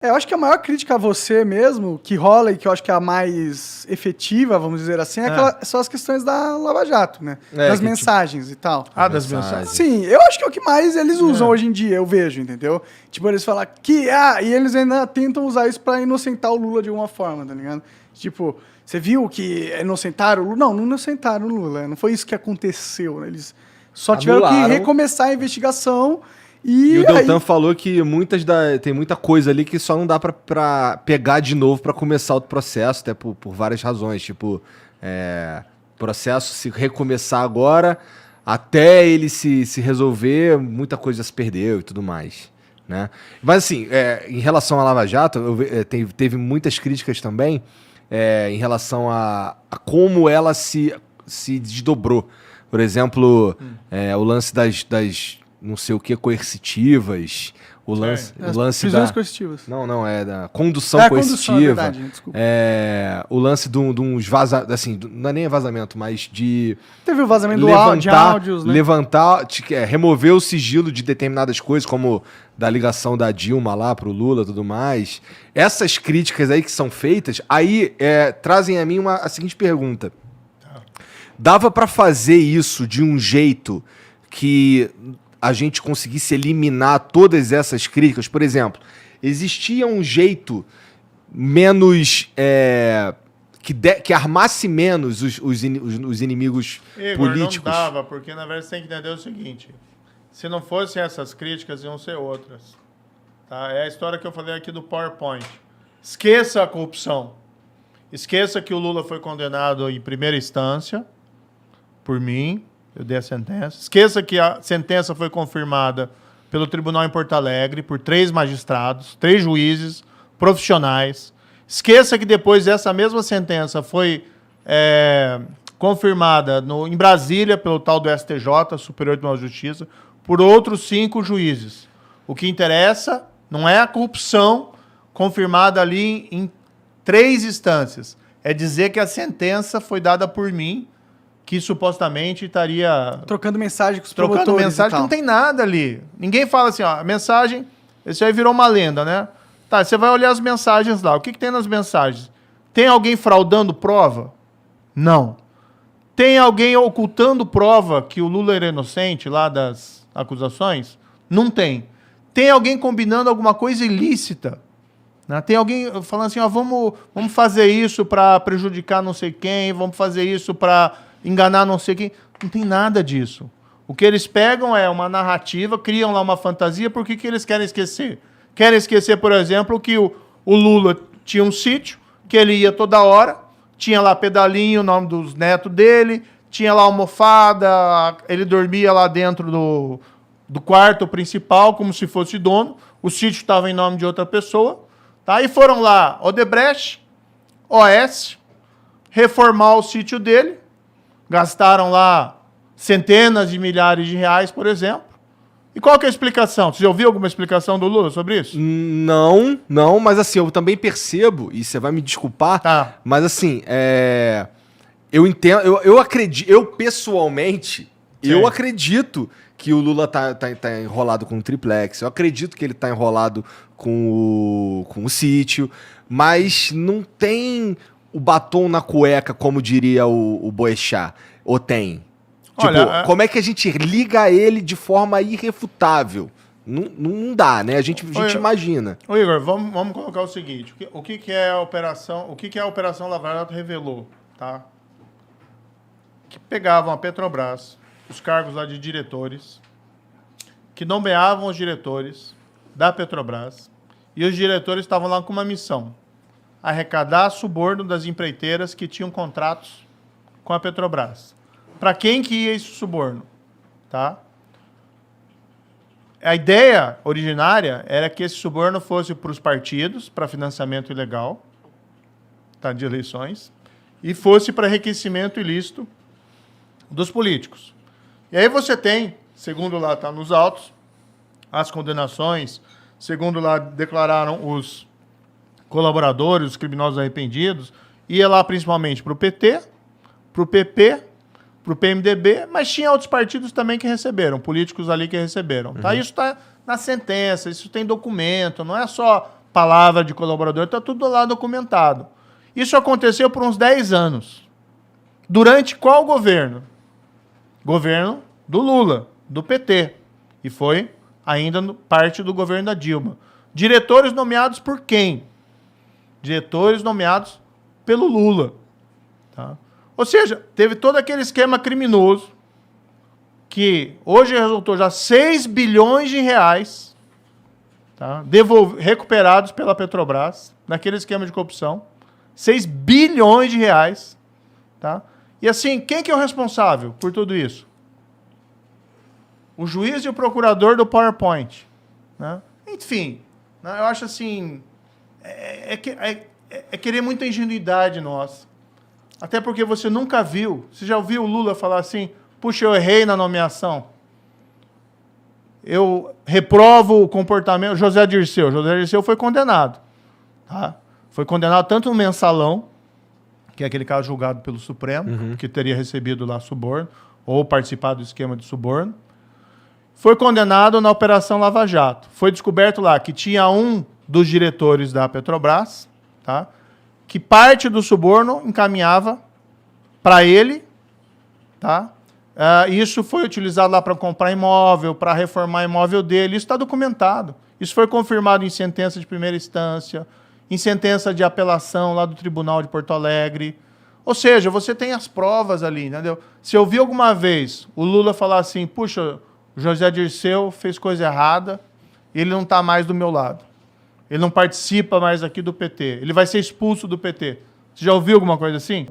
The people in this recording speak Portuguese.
Eu acho que a maior crítica a você mesmo, que rola e que eu acho que é a mais efetiva, vamos dizer assim, são as questões da Lava Jato, né? Das mensagens e tal. Das mensagens. Sim, eu acho que é o que mais eles usam hoje em dia, eu vejo, entendeu? Tipo, eles falam que... e eles ainda tentam usar isso pra inocentar o Lula de alguma forma, tá ligado? Tipo, você viu que inocentaram o Lula? Não inocentaram o Lula, não foi isso que aconteceu, né? Eles só tiveram que recomeçar a investigação... E o Deltan falou que tem muita coisa ali que só não dá pra pegar de novo pra começar outro processo, até por várias razões. Tipo, processo se recomeçar agora, até ele se resolver, muita coisa já se perdeu e tudo mais. Né? Mas assim, em relação à Lava Jato, teve muitas críticas também em relação a como ela se desdobrou. Por exemplo, o lance das não sei o que, coercitivas, o lance prisões coercitivas. Não, é da condução coercitiva. Verdade, desculpa. O lance de uns vazamentos, assim, não é nem vazamento, mas de... Teve o vazamento de áudios, né? Remover o sigilo de determinadas coisas, como da ligação da Dilma lá pro Lula e tudo mais. Essas críticas aí que são feitas, aí trazem a mim a seguinte pergunta. Dava pra fazer isso de um jeito que a gente conseguisse eliminar todas essas críticas? Por exemplo, existia um jeito menos... que armasse menos os inimigos políticos? Não dava, porque na verdade você tem que entender o seguinte. Se não fossem essas críticas, iam ser outras. Tá? É a história que eu falei aqui do PowerPoint. Esqueça a corrupção. Esqueça que o Lula foi condenado em primeira instância por mim. Eu dei a sentença. Esqueça que a sentença foi confirmada pelo tribunal em Porto Alegre por 3 magistrados, 3 juízes profissionais. Esqueça que depois essa mesma sentença foi confirmada em Brasília pelo tal do STJ, Superior Tribunal de Justiça, por outros 5 juízes. O que interessa não é a corrupção confirmada ali em 3 instâncias. É dizer que a sentença foi dada por mim, que supostamente estaria... Trocando mensagem com os promotores. Trocando mensagem, que não tem nada ali. Ninguém fala assim, a mensagem... Isso aí virou uma lenda, né? Tá, você vai olhar as mensagens lá. O que tem nas mensagens? Tem alguém fraudando prova? Não. Tem alguém ocultando prova que o Lula era inocente lá das acusações? Não tem. Tem alguém combinando alguma coisa ilícita? Né? Tem alguém falando assim, vamos fazer isso para prejudicar não sei quem, vamos fazer isso para... enganar não sei quem. Não tem nada disso. O que eles pegam é uma narrativa, criam lá uma fantasia. Por que eles querem esquecer? Querem esquecer, por exemplo, que o Lula tinha um sítio, que ele ia toda hora, tinha lá pedalinho, o nome dos netos dele, tinha lá almofada, ele dormia lá dentro do quarto principal, como se fosse dono. O sítio estava em nome de outra pessoa. Tá? E foram lá Odebrecht, OS, reformar o sítio dele. Gastaram lá centenas de milhares de reais, por exemplo. E qual que é a explicação? Você já ouviu alguma explicação do Lula sobre isso? Não, mas assim, eu também percebo, e você vai me desculpar, mas assim, eu entendo, eu acredito, eu pessoalmente, eu acredito que o Lula tá enrolado com o triplex, eu acredito que ele tá enrolado com o sítio, mas não tem... o batom na cueca, como diria o Boechat, ou tem? Olha, como é que a gente liga ele de forma irrefutável? Não dá, né? A gente imagina. Ô Igor, vamos colocar o seguinte, o que é a Operação Lava Jato revelou, tá? Que pegavam a Petrobras, os cargos lá de diretores, que nomeavam os diretores da Petrobras, e os diretores estavam lá com uma missão: arrecadar suborno das empreiteiras que tinham contratos com a Petrobras. Para quem que ia esse suborno? Tá? A ideia originária era que esse suborno fosse para os partidos, para financiamento ilegal, tá, de eleições, e fosse para enriquecimento ilícito dos políticos. E aí você tem, segundo lá está nos autos, as condenações, segundo lá declararam os colaboradores, os criminosos arrependidos, ia lá principalmente para o PT, para o PP, para o PMDB, mas tinha outros partidos também que receberam, políticos ali que receberam. Tá? Isso está na sentença, isso tem documento, não é só palavra de colaborador, está tudo lá documentado. Isso aconteceu por uns 10 anos. Durante qual governo? Governo do Lula, do PT. E foi ainda parte do governo da Dilma. Diretores nomeados por quem? Diretores nomeados pelo Lula. Tá? Ou seja, teve todo aquele esquema criminoso que hoje resultou já 6 bilhões de reais, tá? Recuperados pela Petrobras, naquele esquema de corrupção. 6 bilhões de reais. Tá? E assim, quem que é o responsável por tudo isso? O juiz e o procurador do PowerPoint. Né? Enfim, né? Eu acho assim, é querer muita ingenuidade nossa. Até porque você nunca viu, você já ouviu o Lula falar assim, puxa, eu errei na nomeação. Eu reprovo o comportamento. José Dirceu foi condenado. Tá? Foi condenado tanto no mensalão, que é aquele caso julgado pelo Supremo, que teria recebido lá suborno, ou participado do esquema de suborno. Foi condenado na Operação Lava Jato. Foi descoberto lá que tinha um dos diretores da Petrobras, tá? Que parte do suborno encaminhava para ele, tá? Isso foi utilizado lá para comprar imóvel, para reformar imóvel dele. Isso está documentado. Isso foi confirmado em sentença de primeira instância, em sentença de apelação lá do Tribunal de Porto Alegre. Ou seja, você tem as provas ali, entendeu? Se eu vi alguma vez o Lula falar assim, puxa, o José Dirceu fez coisa errada, ele não está mais do meu lado. Ele não participa mais aqui do PT. Ele vai ser expulso do PT. Você já ouviu alguma coisa assim?